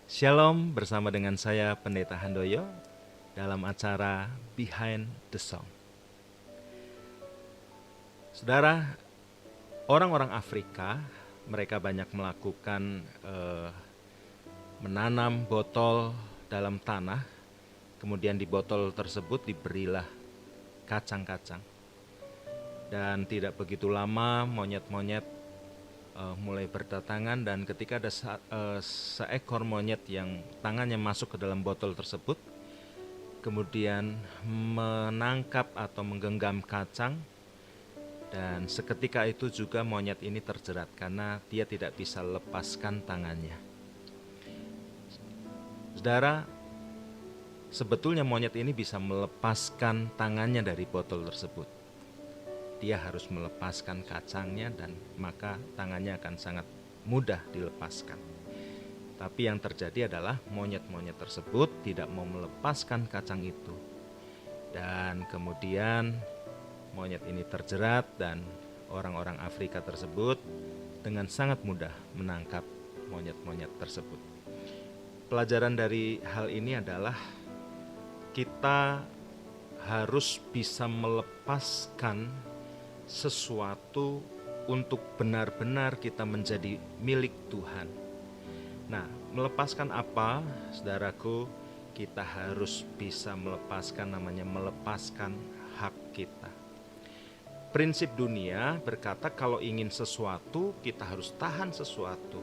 Shalom, bersama dengan saya Pendeta Handoyo dalam acara Behind the Song. Saudara, orang-orang Afrika mereka banyak melakukan menanam botol dalam tanah, kemudian di botol tersebut diberilah kacang-kacang. Dan tidak begitu lama monyet-monyet mulai berdatangan, dan ketika ada seekor monyet yang tangannya masuk ke dalam botol tersebut, kemudian menangkap atau menggenggam kacang, dan seketika itu juga monyet ini terjerat karena dia tidak bisa lepaskan tangannya. Saudara, sebetulnya monyet ini bisa melepaskan tangannya dari botol tersebut. Dia harus melepaskan kacangnya dan maka tangannya akan sangat mudah dilepaskan. Tapi yang terjadi adalah monyet-monyet tersebut tidak mau melepaskan kacang itu. Dan kemudian monyet ini terjerat dan orang-orang Afrika tersebut dengan sangat mudah menangkap monyet-monyet tersebut. Pelajaran dari hal ini adalah kita harus bisa melepaskan sesuatu untuk benar-benar kita menjadi milik Tuhan. Nah, melepaskan apa, saudaraku? Kita harus bisa melepaskan, namanya melepaskan hak kita. Prinsip dunia berkata kalau ingin sesuatu, kita harus tahan sesuatu.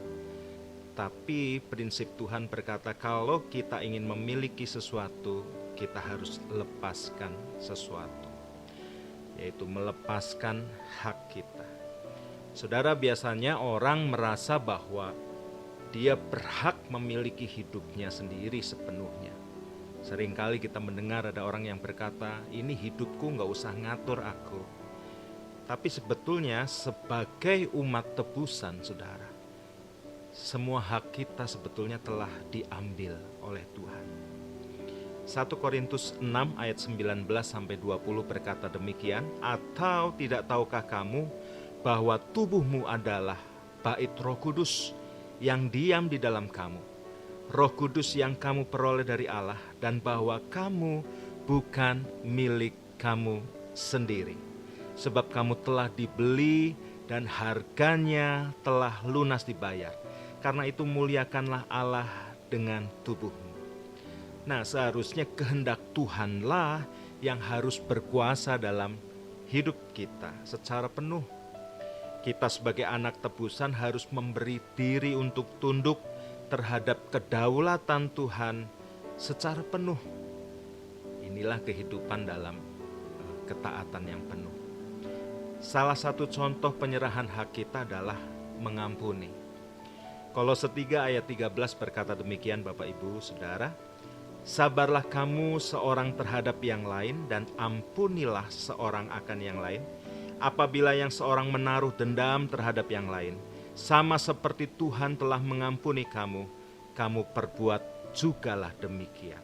Tapi prinsip Tuhan berkata kalau kita ingin memiliki sesuatu, kita harus lepaskan sesuatu, yaitu melepaskan hak kita. Saudara, biasanya orang merasa bahwa dia berhak memiliki hidupnya sendiri sepenuhnya. Seringkali kita mendengar ada orang yang berkata, ini hidupku, gak usah ngatur aku. Tapi sebetulnya sebagai umat tebusan, saudara, semua hak kita sebetulnya telah diambil oleh Tuhan. 1 Korintus 6 ayat 19-20 berkata demikian, atau tidak tahukah kamu bahwa tubuhmu adalah bait Roh Kudus yang diam di dalam kamu, Roh Kudus yang kamu peroleh dari Allah, dan bahwa kamu bukan milik kamu sendiri, sebab kamu telah dibeli dan harganya telah lunas dibayar. Karena itu muliakanlah Allah dengan tubuhmu. Nah, seharusnya kehendak Tuhanlah yang harus berkuasa dalam hidup kita secara penuh. Kita sebagai anak tebusan harus memberi diri untuk tunduk terhadap kedaulatan Tuhan secara penuh. Inilah kehidupan dalam ketaatan yang penuh. Salah satu contoh penyerahan hak kita adalah mengampuni. Kolose 3 ayat 13 berkata demikian, Bapak Ibu Saudara, sabarlah kamu seorang terhadap yang lain dan ampunilah seorang akan yang lain. Apabila yang seorang menaruh dendam terhadap yang lain, sama seperti Tuhan telah mengampuni kamu, kamu perbuat jugalah demikian.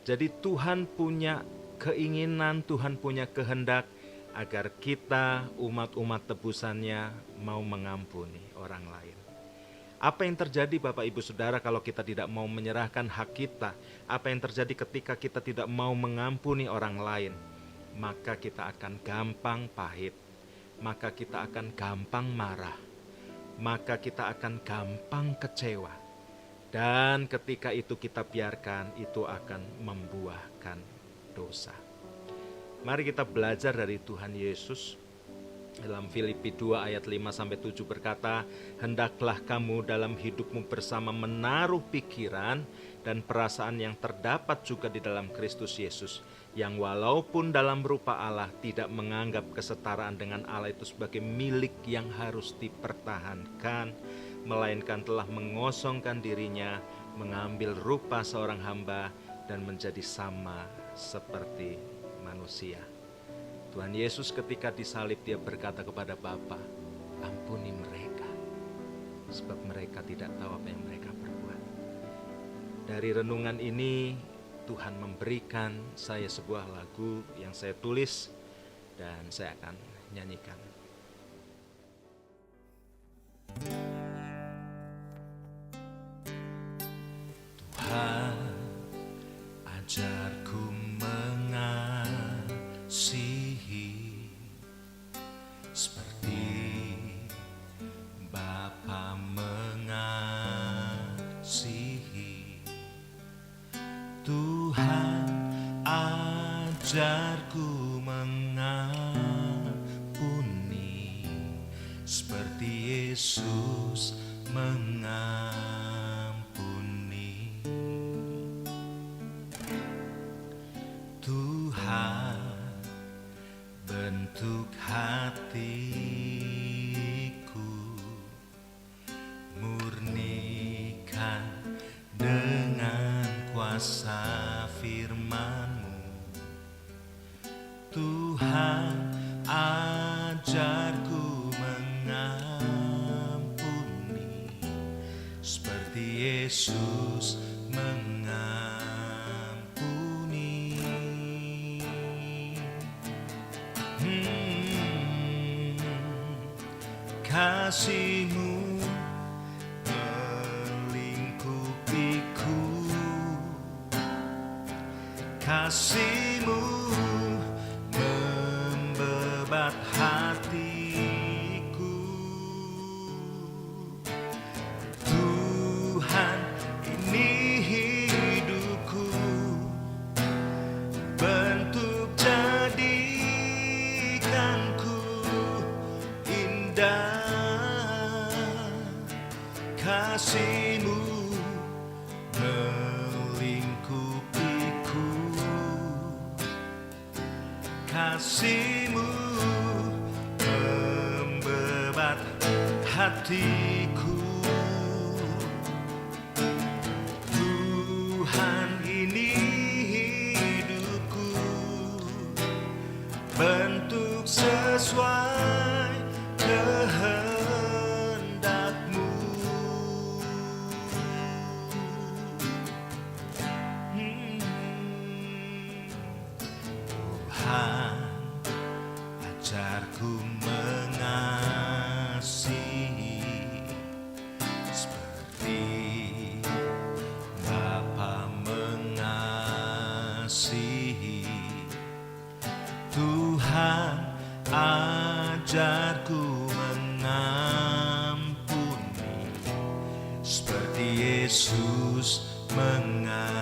Jadi Tuhan punya keinginan, Tuhan punya kehendak agar kita umat-umat tebusannya mau mengampuni orang lain. Apa yang terjadi Bapak Ibu Saudara kalau kita tidak mau menyerahkan hak kita? Apa yang terjadi ketika kita tidak mau mengampuni orang lain? Maka kita akan gampang pahit, maka kita akan gampang marah, maka kita akan gampang kecewa. Dan ketika itu kita biarkan, itu akan membuahkan dosa. Mari kita belajar dari Tuhan Yesus. Dalam Filipi 2 ayat 5-7 berkata, hendaklah kamu dalam hidupmu bersama menaruh pikiran dan perasaan yang terdapat juga di dalam Kristus Yesus, yang walaupun dalam rupa Allah tidak menganggap kesetaraan dengan Allah itu sebagai milik yang harus dipertahankan, melainkan telah mengosongkan dirinya, mengambil rupa seorang hamba dan menjadi sama seperti manusia. Tuhan Yesus ketika disalib dia berkata kepada Bapa, ampuni mereka, sebab mereka tidak tahu apa yang mereka perbuat. Dari renungan ini Tuhan memberikan saya sebuah lagu yang saya tulis dan saya akan nyanyikan. seperti Yesus mengampuni. Tuhan, bentuk hatiku, murnikan dengan kuasa firman-Mu. Tuhan, ajarku mengampuni seperti Yesus mengampuni. Kasih-Mu melingkupiku, kasih-Mu membebat hatiku. Tuhan, ini hidupku, bentuk jadikanku indah. Kasih-Mu melingkupiku, kasih-Mu membebat hatiku. Tuhan, ini hidupku, bentuk sesuai kehendak-Mu. Tuhan, ajarku mengasihi seperti Bapa mengasihi. Tuhan, ajarku mengampuni seperti Yesus mengampuni.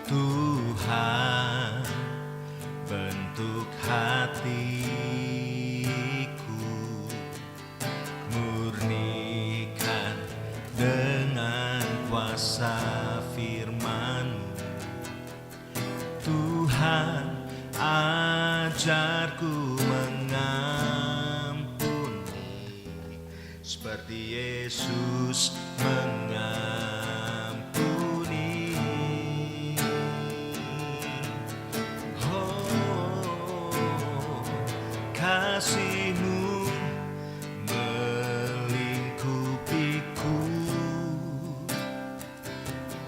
Tuhan, bentuk hatiku, murnikan dengan kuasa firman-Mu. Tuhan, ajarku mengampuni seperti Yesus mengampuni. Kasih-Mu melingkupiku,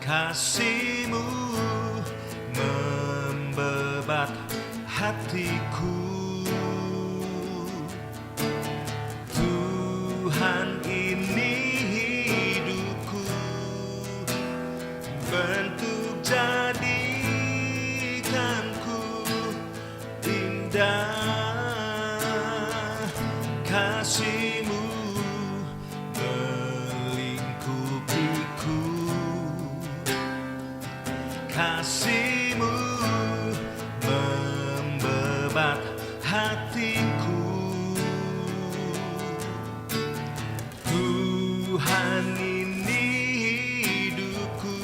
kasih-Mu membebat hatiku. Tuhan, ini hidupku, bentuk jadikanku indah. Kasih-Mu melingkupiku, kasih-Mu membebat hatiku. Tuhan, ini hidupku,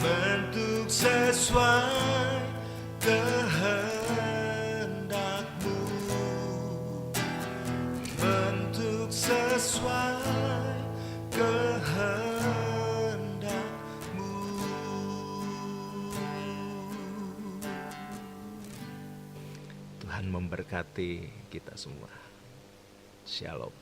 bentuk sesuai kehendak-Mu, bentuk sesuai kehendak-Mu. Tuhan memberkati kita semua. Shalom.